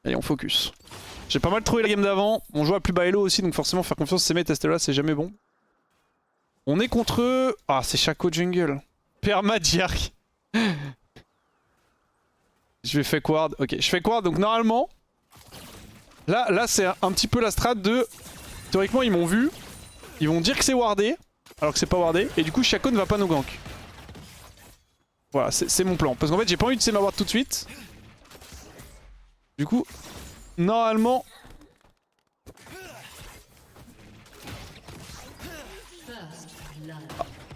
Allez, on focus. J'ai pas mal trouvé la game d'avant. On joue à plus bas elo aussi, donc forcément faire confiance à ces mecs tester là, c'est jamais bon. On est contre eux. Ah, c'est Shaco jungle. Permadiark. Je vais fake ward. Ok, je fake ward, donc normalement... Là c'est un petit peu la strat de... Théoriquement, ils m'ont vu. Ils vont dire que c'est wardé, alors que c'est pas wardé. Et du coup, Shaco ne va pas nous gank. Voilà, c'est mon plan. Parce qu'en fait, j'ai pas envie de tuer ma ward tout de suite. Du coup, normalement...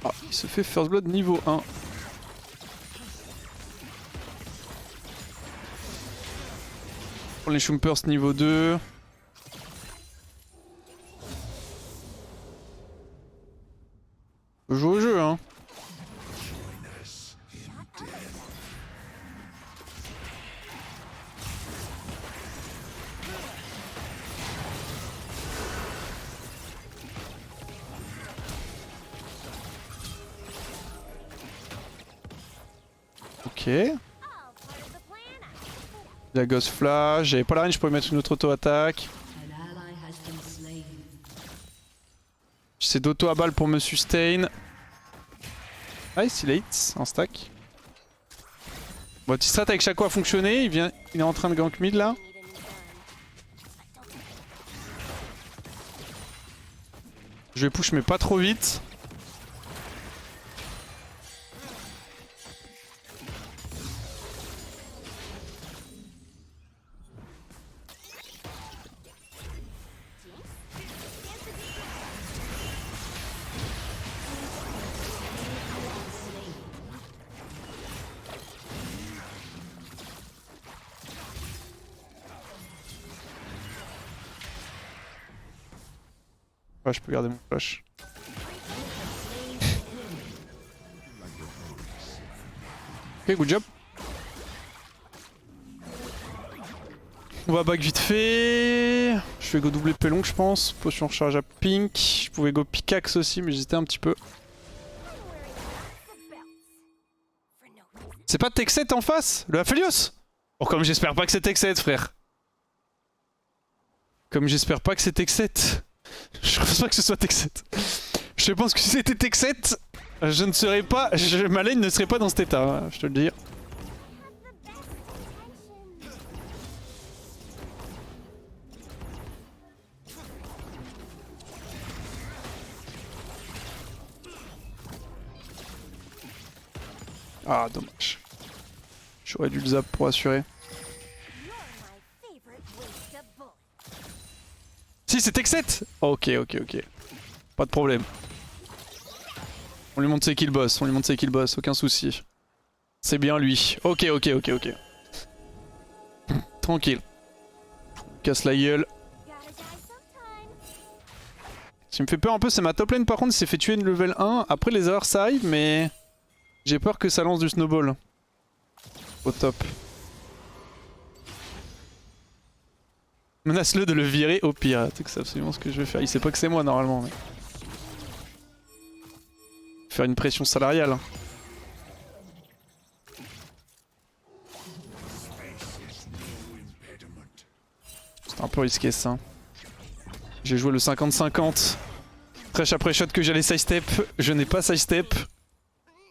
Ah, il se fait first blood niveau 1. Pour les Shumpers niveau 2. Joue au jeu, hein. Ok. La Ghost Flash, j'avais pas la range, je pouvais mettre une autre auto-attaque. J'essaie d'auto à balle pour me sustain. Nice, il hate, un stack. Bon, petit strat avec Shaco a fonctionné, il est en train de gank mid là. Je vais push mais pas trop vite. Ouais, je peux garder mon flash. Ok, good job. On va back vite fait. Je vais go doubler pelon, je pense. Potion recharge à pink. Je pouvais go pickaxe aussi, mais j'hésitais un petit peu. C'est pas Tech 7 en face? Le Aphelios? Oh, comme j'espère pas que c'est Tech 7, frère. Comme j'espère pas que c'est Tech 7. Je pense pas que ce soit Tech 7. Je pense que si c'était Tech 7, je ne serais pas... ma lane ne serait pas dans cet état, hein, je te le dis. Ah, dommage. J'aurais dû le zap pour assurer. Si, c'est Tech 7. Ok. Pas de problème. On lui montre ses kills boss, aucun souci. C'est bien lui. Ok. Tranquille. Casse la gueule. Ce qui me fait peur un peu, c'est ma top lane par contre, il s'est fait tuer une level 1. Après les erreurs ça arrive, mais j'ai peur que ça lance du snowball. Au top. Menace-le de le virer au pire. C'est absolument ce que je vais faire. Il sait pas que c'est moi normalement. Mais... faire une pression salariale. C'est un peu risqué ça. J'ai joué le 50-50. Trèche après shot que j'allais sidestep. Je n'ai pas sidestep.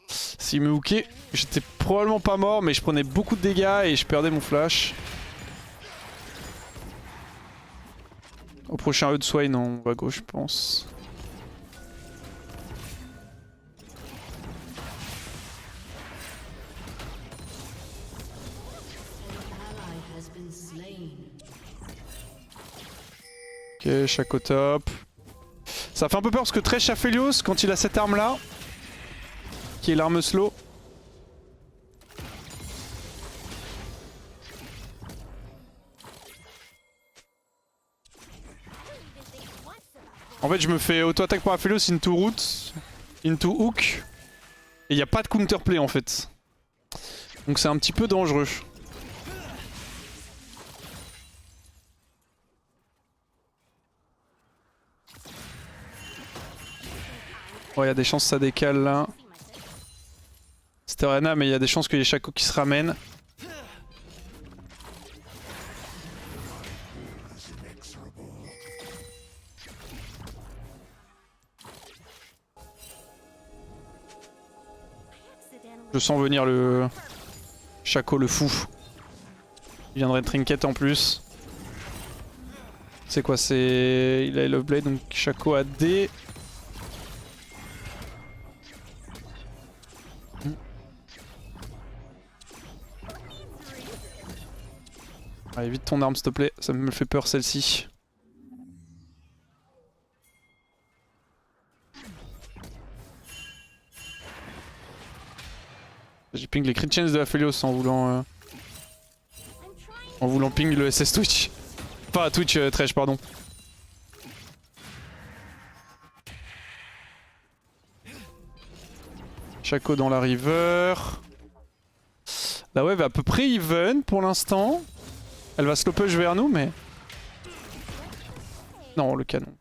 S'il me hookait, j'étais probablement pas mort, mais je prenais beaucoup de dégâts et je perdais mon flash. Au prochain E de Swine, on va gauche, je pense. Ok, Shaco top. Ça fait un peu peur parce que Thresh Aphelios, quand il a cette arme là, qui est l'arme slow. En fait, je me fais auto-attaque par Aphelios into root, into hook. Et il n'y a pas de counterplay en fait. Donc c'est un petit peu dangereux. Oh, il y a des chances que ça décale là. C'était Arena, mais il y a des chances qu'il y ait Shaco qui se ramène. Je sens venir le Shaco le fou. Il viendrait de trinket en plus. C'est quoi? C'est... Il a Love Blade donc Shaco a D. Allez vite ton arme s'il te plaît, ça me fait peur celle-ci. J'ai ping les crit chains de Aphelios en voulant ping le SS Twitch. Pas Twitch Trash pardon. Shaco dans la river. La wave est à peu près even pour l'instant. Elle va slow push vers nous mais... Non le canon.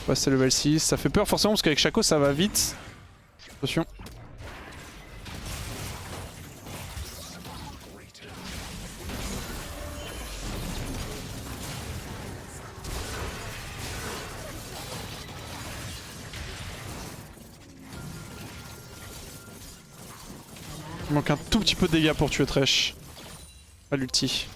Ouais c'est level 6, ça fait peur forcément parce qu'avec Shaco ça va vite. Attention. Il manque un tout petit peu de dégâts pour tuer Thresh. Pas l'ulti.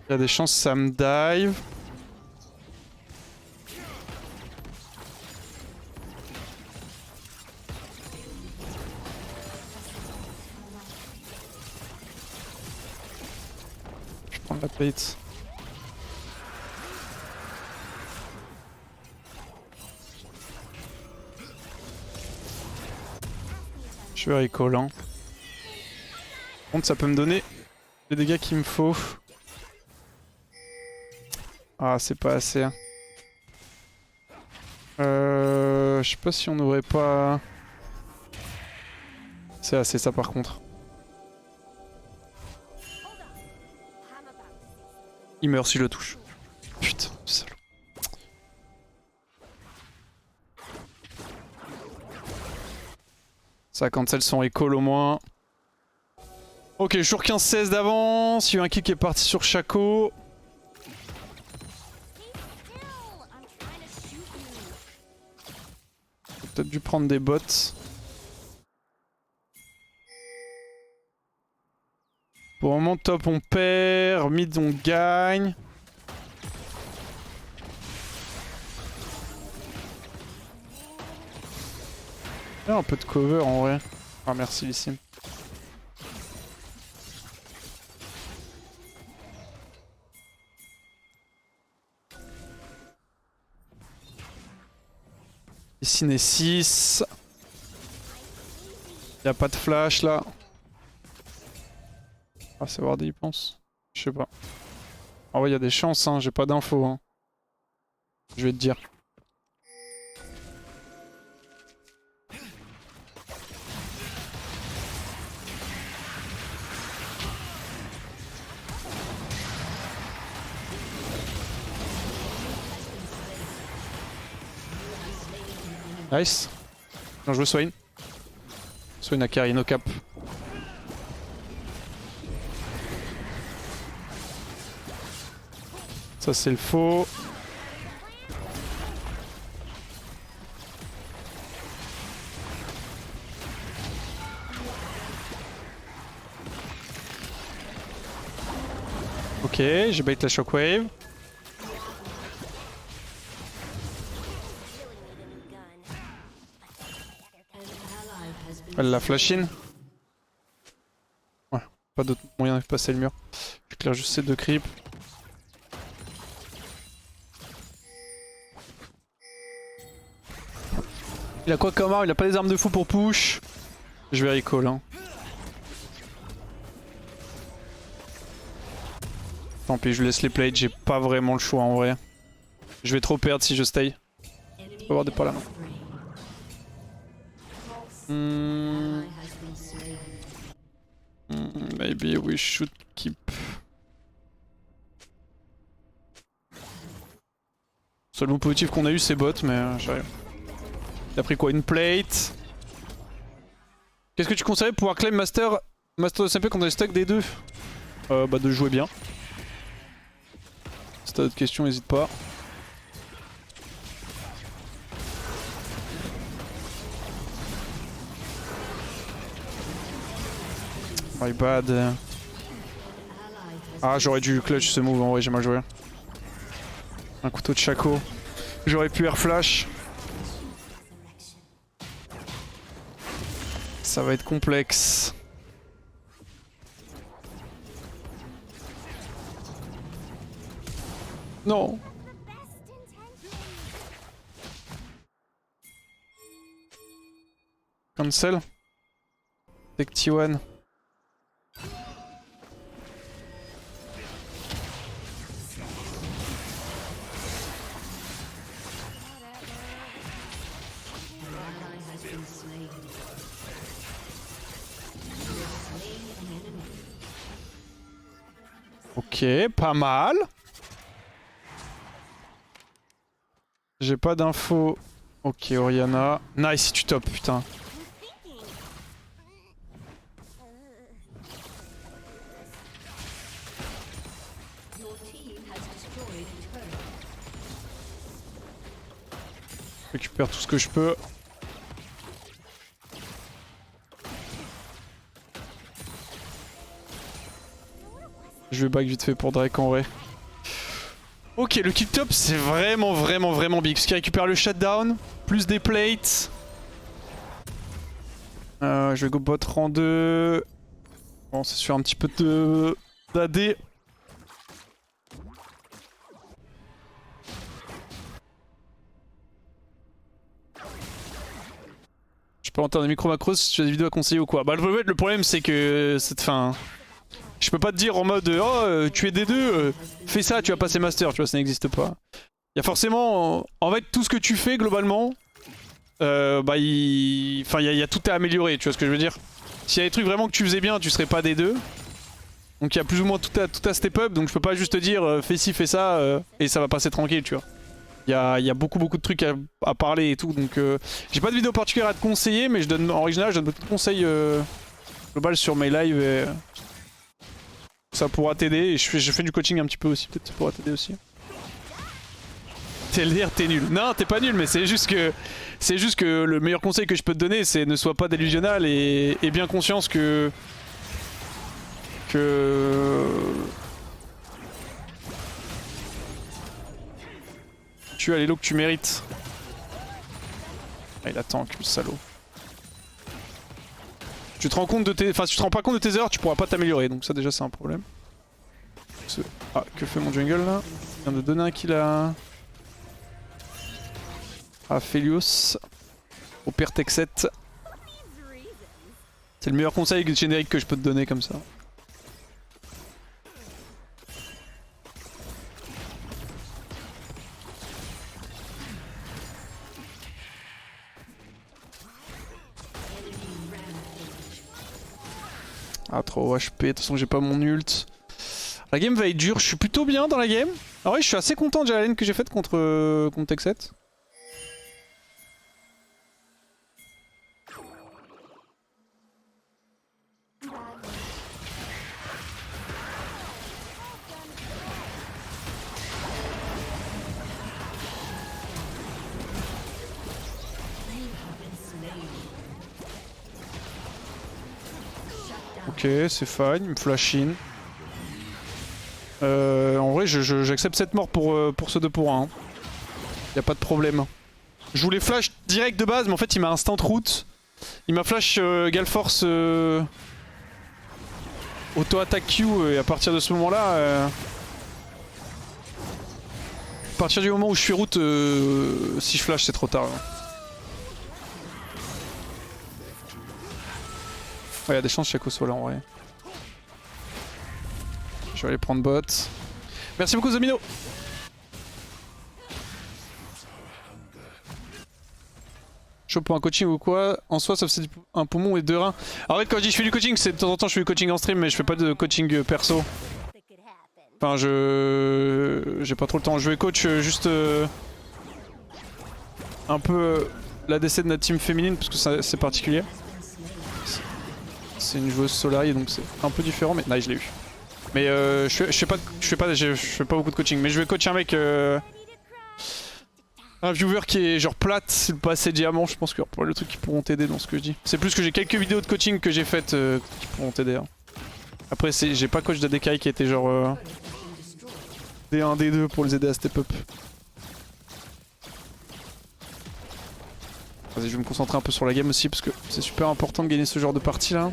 Il y a des chances que ça me dive. Je vais prendre la plate. Je vais recall hein. Par contre ça peut me donner les dégâts qu'il me faut. Ah c'est pas assez. Hein. Je sais pas si on n'aurait pas... C'est assez ça par contre. Il meurt si je le touche. Putain, salaud. Ça cancel son recall au moins. Ok, je suis sur 15-16 d'avance. Il y a eu un kick qui est parti sur Shaco. J'ai peut-être dû prendre des bots. Pour le moment, top on perd, mid on gagne. Il y a un peu de cover en vrai. Ah merci Lissim. Ici n'est 6. Il n'y a pas de flash là. Ah c'est Wardé il pense. Je sais pas. Ah ouais il y a des chances hein, j'ai pas d'infos hein. Je vais te dire. Nice. Bien joué Swain. Swain a carry no cap. Ça c'est le faux. Ok, j'ai bait la shockwave. Elle l'a flash in. Ouais, pas d'autre moyen de passer le mur. Je claire juste ces deux creeps. Il a quoi comme arme? Il a pas des armes de fou pour push. Je vais recall hein. Tant pis, je laisse les plates, j'ai pas vraiment le choix en vrai. Je vais trop perdre si je stay. Je peux avoir des pas là. Maybe we should keep. Seul mot positif qu'on a eu c'est bot mais j'arrive. Il a pris quoi? Une plate. Qu'est-ce que tu conseillerais pour pouvoir claim master Master de SMP contre les stacks des deux. Bah de jouer bien. Si t'as d'autres questions, n'hésite pas. My bad. Ah, j'aurais dû clutch ce move, en vrai, j'ai mal joué. Un couteau de Shaco. J'aurais pu air flash. Ça va être complexe. Non. Cancel. Take T1. Ok, pas mal. J'ai pas d'infos. Ok, Oriana. Nice, si tu top, putain. Je récupère tout ce que je peux. Je vais back vite fait pour Drake en vrai. Ok, le kill top c'est vraiment big. Parce qu'il récupère le shutdown, plus des plates. Je vais go bot rang 2. Bon, c'est sur un petit peu d'AD. Je peux entendre des micro macros si tu as des vidéos à conseiller ou quoi. Bah le problème c'est que cette fin... Je peux pas te dire en mode oh tu es D2, fais ça, tu vas passer master, tu vois, ça n'existe pas. Il y a forcément... En fait tout ce que tu fais globalement, bah il y a tout à améliorer, tu vois ce que je veux dire. S'il y a des trucs vraiment que tu faisais bien, tu serais pas D2. Donc il y a plus ou moins tout à step up, donc je peux pas juste te dire fais ci, fais ça, et ça va passer tranquille, tu vois. Il y a beaucoup de trucs à parler et tout, donc j'ai pas de vidéo particulière à te conseiller, mais en original je donne beaucoup de conseils global sur mes lives et ça pourra t'aider. Et je fais du coaching un petit peu aussi, peut-être ça pourra t'aider aussi. TLDR, t'es nul. Non, t'es pas nul, mais c'est juste que le meilleur conseil que je peux te donner, c'est ne sois pas délusionnal et bien conscience que tu as les lots que tu mérites. Ah, il attend, le salaud. Tu te rends compte de tes... Enfin, si tu te rends pas compte de tes erreurs, tu pourras pas t'améliorer. Donc ça déjà c'est un problème. Ah, que fait mon jungle là? Il vient de donner un kill à Felios. Au père Tech 7. C'est le meilleur conseil générique que je peux te donner comme ça. Ah, trop HP, de toute façon j'ai pas mon ult. La game va être dure, je suis plutôt bien dans la game. Ah ouais, je suis assez content de la lane que j'ai faite contre Tech 7. Ok, c'est fine, il me flash in. En vrai, j'accepte cette mort pour ce 2 pour 1. Y'a pas de problème. Je voulais flash direct de base, mais en fait il m'a instant route. Il m'a flash Galforce auto-attaque Q, et à partir de ce moment-là... à partir du moment où je suis route, si je flash c'est trop tard. Il y a des chances que Shaco soit là en vrai. Je vais aller prendre bot. Merci beaucoup Zomino. Chaud pour un coaching ou quoi? En soi, sauf c'est un poumon et 2 reins. En fait, quand je dis je fais du coaching, c'est de temps en temps je fais du coaching en stream, mais je fais pas de coaching perso. Enfin, j'ai pas trop le temps. Je vais coach juste un peu l'ADC de notre team féminine parce que c'est particulier. C'est une joueuse Solari donc c'est un peu différent, mais nice, je l'ai eu. Mais je fais pas beaucoup de coaching, mais je vais coacher un mec, un viewer qui est genre plate, c'est pas assez diamant, je pense que pour le truc qui pourront t'aider dans ce que je dis. C'est plus que j'ai quelques vidéos de coaching que j'ai faites qui pourront t'aider. Hein. Après j'ai pas coach d'ADKI qui était genre D1, D2 pour les aider à step up. Vas-y, je vais me concentrer un peu sur la game aussi parce que c'est super important de gagner ce genre de partie là.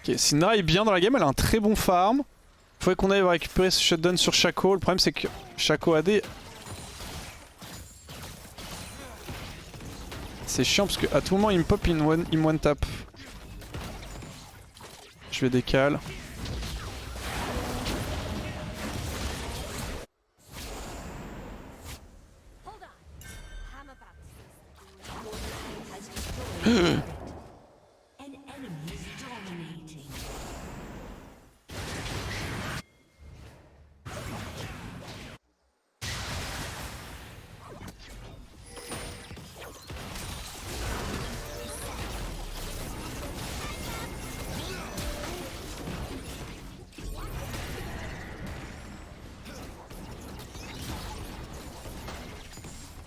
Ok, Syndra est bien dans la game, elle a un très bon farm. Faudrait qu'on aille récupérer ce shutdown sur Shaco. Le problème c'est que Shaco AD... C'est chiant parce qu'à tout moment il me pop, il me one tap. Je vais décaler.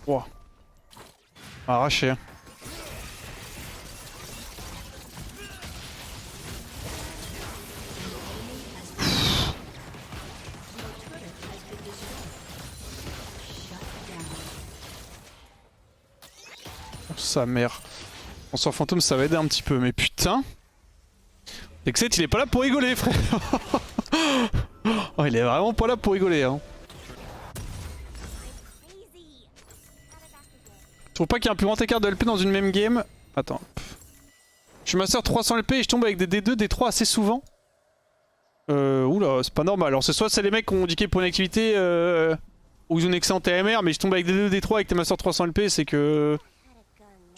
Wow. Arraché. Oh, sa mère. On sort fantôme, ça va aider un petit peu, mais putain. Exet, il est pas là pour rigoler, frère. Oh, il est vraiment pas là pour rigoler, hein. Je trouve pas qu'il y ait un plus grand écart de LP dans une même game. Attends. Je suis master 300 LP et je tombe avec des D2, D3 assez souvent. Oula, c'est pas normal. Alors c'est les mecs qui ont indiqué pour une activité où ils ont une excellente TMR, mais je tombe avec des D2, D3 avec tes master 300 LP, c'est que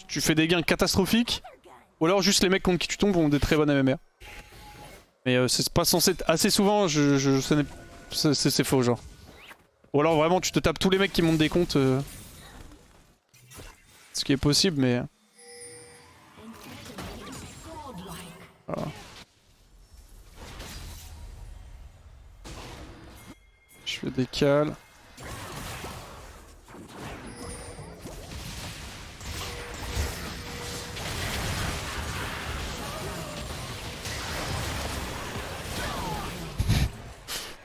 tu fais des gains catastrophiques. Ou alors juste les mecs contre qui tu tombes ont des très bonnes MMR. Mais c'est pas censé être assez souvent, c'est faux genre. Ou alors vraiment tu te tapes tous les mecs qui montent des comptes. Ce qui est possible, mais... Voilà. Je fais décale.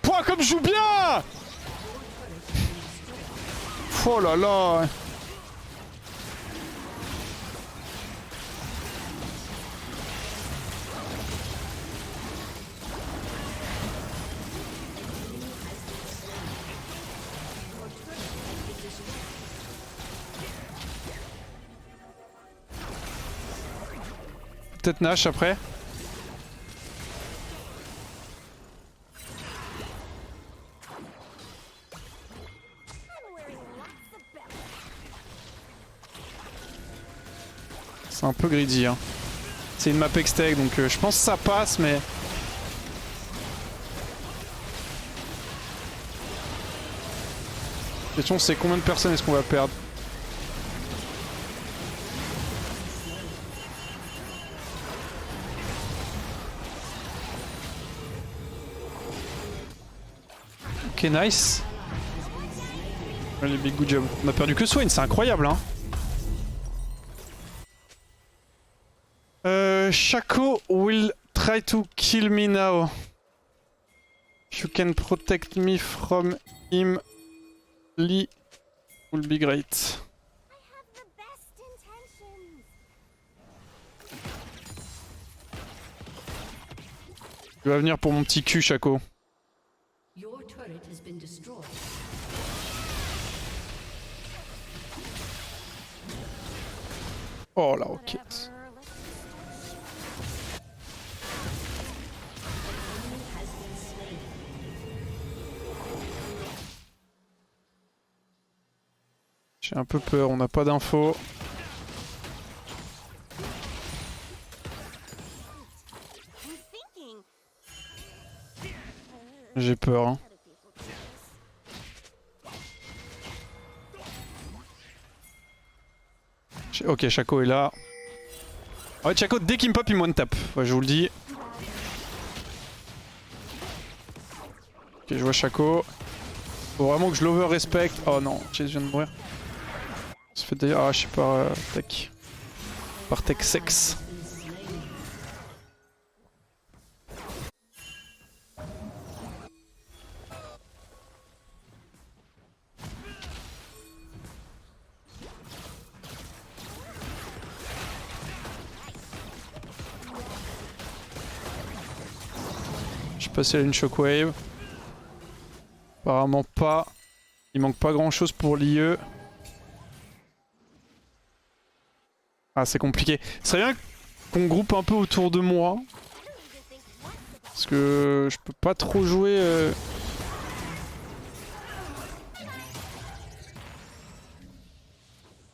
Pouah, comme je joue bien! Oh là là! Peut-être Nash après. C'est un peu greedy hein. C'est une map exteg donc je pense que ça passe mais... La question c'est combien de personnes est-ce qu'on va perdre? Ok, nice. Allez, big good job. On a perdu que Swain, c'est incroyable hein. Shaco will try to kill me now. If you can protect me from him, Lee will be great. Tu vas venir pour mon petit cul, Shaco. Oh la roquette. J'ai un peu peur, on n'a pas d'infos. J'ai peur. Hein. Ok, Shaco est là. En fait, Shaco, dès qu'il me pop, il me one-tap. Ouais, je vous le dis. Ok, je vois Shaco. Faut vraiment que je l'over-respect. Oh non, Chase vient de mourir. Ça fait d'ailleurs arracher par Tech. Par Tech Sex. Je sais pas si elle a une shockwave. Apparemment pas. Il manque pas grand chose pour l'IE. Ah, c'est compliqué. Ce serait bien qu'on groupe un peu autour de moi. Parce que je peux pas trop jouer.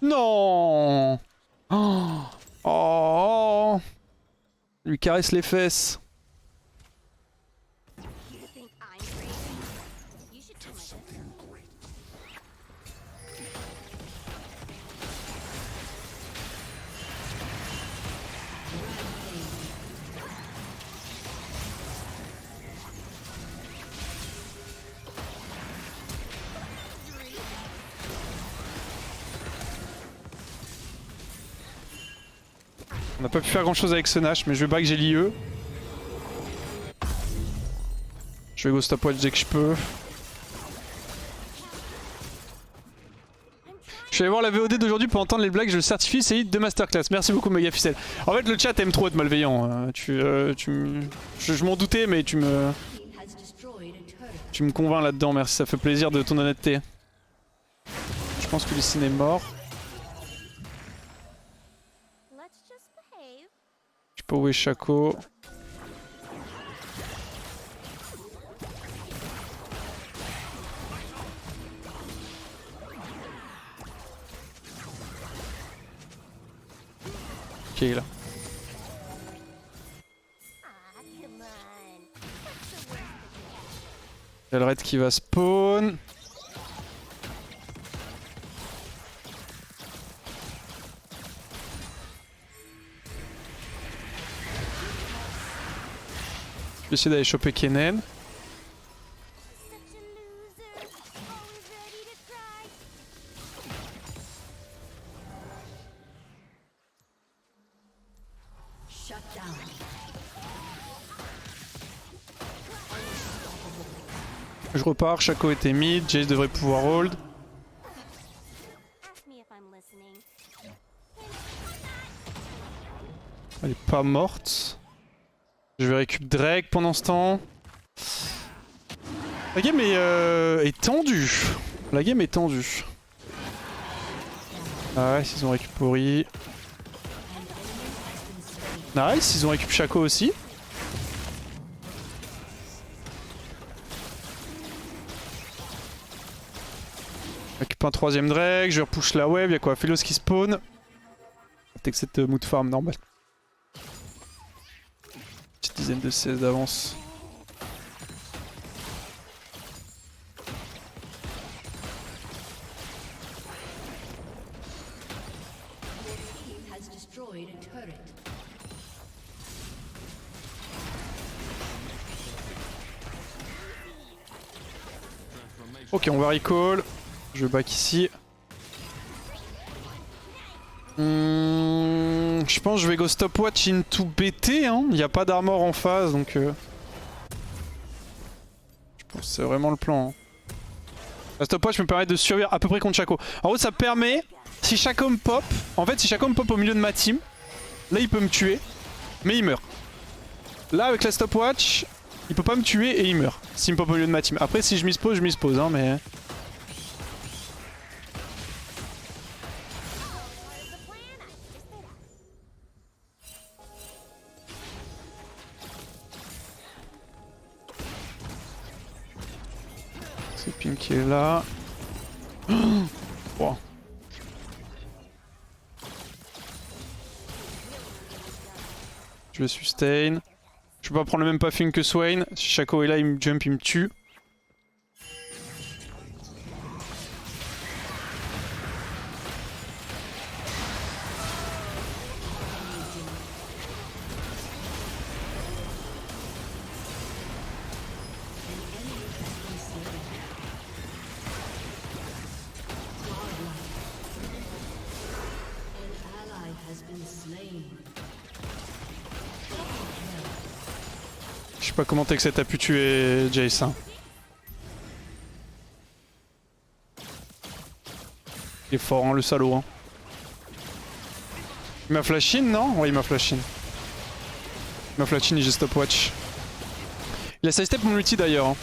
Non. Oh. Oh. Lui caresse les fesses. On n'a pas pu faire grand chose avec ce Nash, mais je vais back, j'ai l'IE. Je vais go stopwatch dès que je peux. Je suis allé voir la VOD d'aujourd'hui pour entendre les blagues, je le certifie, c'est hit de masterclass. Merci beaucoup Megaficel. En fait le chat aime trop être malveillant. Je m'en doutais mais tu me convaincs là-dedans, merci, ça fait plaisir de ton honnêteté. Je pense que Lysine est mort. Je peux où est Shaco. Ok là. Il y a le raid qui va spawn. Je vais essayer d'aller choper Kennen. Je repars, Shaco était mid, Jace devrait pouvoir hold. Elle est pas morte. Je vais récupérer Drake pendant ce temps. La game est tendue. La game est tendue. Nice, ils ont récupéré. Nice, ils ont récupéré Shaco aussi. Récupère un troisième Drake, je repush la wave, y'a quoi? Philos qui spawn. Peut-être que cette mood farm normale. Petite dizaine de CS d'avance. Ok, on va recall. Je back ici. Je pense que je vais go stopwatch into BT. Hein. Il n'y a pas d'armor en phase donc. Je pense que c'est vraiment le plan. Hein. La stopwatch me permet de survivre à peu près contre Shaco. En gros, ça permet. Si Shaco me pop. En fait, si Shaco me pop au milieu de ma team. Là, il peut me tuer. Mais il meurt. Là, avec la stopwatch. Il peut pas me tuer et il meurt. S'il me pop au milieu de ma team. Après, si je mispose, je mispose. Hein, mais. C'est Pink qui est là. Wow. Je vais sustain. Je peux pas prendre le même pathing que Swain. Si Shaco est là, il me jump, il me tue. Je sais pas comment Texet a pu tuer Jace. Hein. Il est fort, hein, le salaud. Hein. Il m'a flash in, non? Ouais, il m'a flash in. Il m'a flash in et j'ai stopwatch. Il a sidestep mon ulti d'ailleurs. Hein.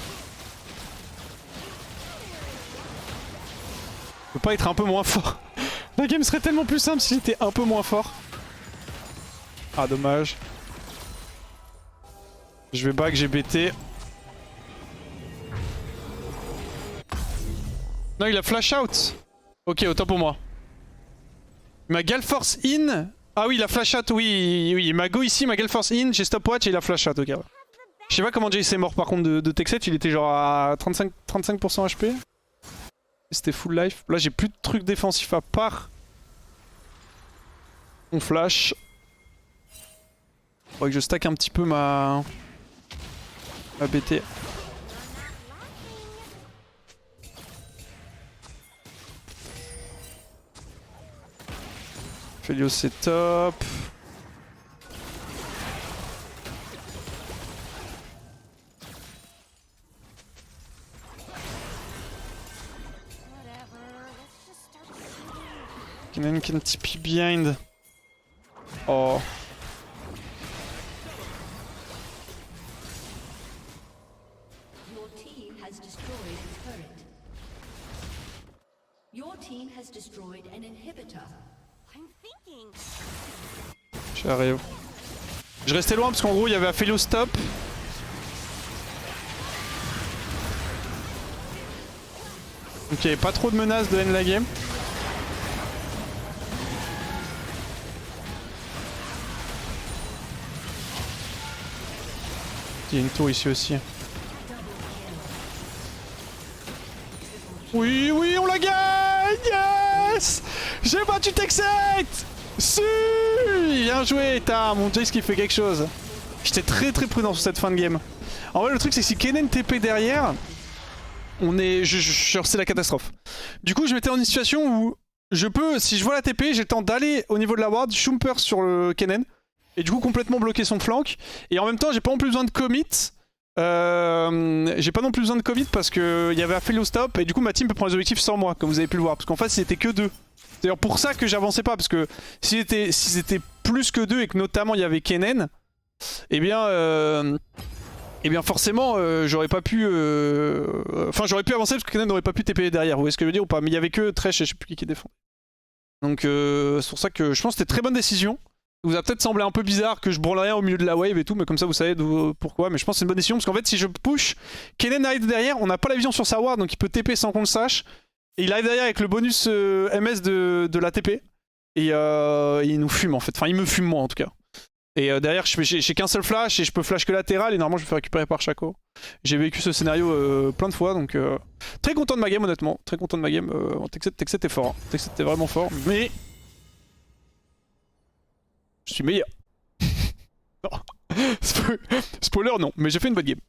Il peut pas être un peu moins fort. La game serait tellement plus simple s'il était un peu moins fort. Ah, dommage. Je vais back, j'ai BT. Non, il a flash out. Ok, autant pour moi. Il m'a Gale Force in. Ah oui, il a flash out, oui. Il m'a go ici, il m'a Gale Force in, j'ai stopwatch et il a flash out, ok. Ouais. Je sais pas comment Jace est mort par contre de Texet, il était genre à 35% HP. C'était full life. Là, j'ai plus de trucs défensifs à part. On flash. Faudrait que je stack un petit peu ma BT. Felio c'est top. Kennen can TP behind. Oh. J'arrive. Je restais loin parce qu'en gros il y avait Aphelios stop. Donc il n'y avait pas trop de menaces de end la game. Il y a une tour ici aussi. Oui, oui, on la gagne! Yes! J'ai battu Texet! Si! Bien joué, t'as mon Jace qui fait quelque chose. J'étais très prudent sur cette fin de game. En vrai, le truc, c'est que si Kennen TP derrière, on est. C'est la catastrophe. Du coup, je m'étais dans une situation où je peux, si je vois la TP, j'ai le temps d'aller au niveau de la ward, Schumper sur le Kennen, et du coup, complètement bloquer son flank. Et en même temps, j'ai pas non plus besoin de commit. J'ai pas non plus besoin de commit parce qu'il y avait Aphelios stop, et du coup, ma team peut prendre les objectifs sans moi, comme vous avez pu le voir. Parce qu'en fait, c'était que 2. C'est d'ailleurs pour ça que j'avançais pas, parce que si c'était plus que 2 et que notamment il y avait Kennen, eh bien forcément j'aurais pas pu... Enfin j'aurais pu avancer parce que Kennen n'aurait pas pu TP derrière, vous voyez ce que je veux dire ou pas? Mais il y avait que Thresh et je sais plus qui défend. Donc c'est pour ça que je pense que c'était très bonne décision. Ça vous a peut-être semblé un peu bizarre que je branle rien au milieu de la wave et tout, mais comme ça vous savez pourquoi. Mais je pense que c'est une bonne décision parce qu'en fait si je push, Kennen arrive derrière, on n'a pas la vision sur sa ward donc il peut TP sans qu'on le sache. Et il arrive derrière avec le bonus MS de la TP. Et il nous fume en fait. Enfin, il me fume moi en tout cas. Et derrière, j'ai qu'un seul flash et je peux flash que latéral. Et normalement, je me fais récupérer par Shaco. J'ai vécu ce scénario plein de fois. Donc, très content de ma game, honnêtement. Très content de ma game. Texet est fort. Hein. Texet est vraiment fort. Mais. Je suis meilleur. Spoiler, non. Mais j'ai fait une bonne game.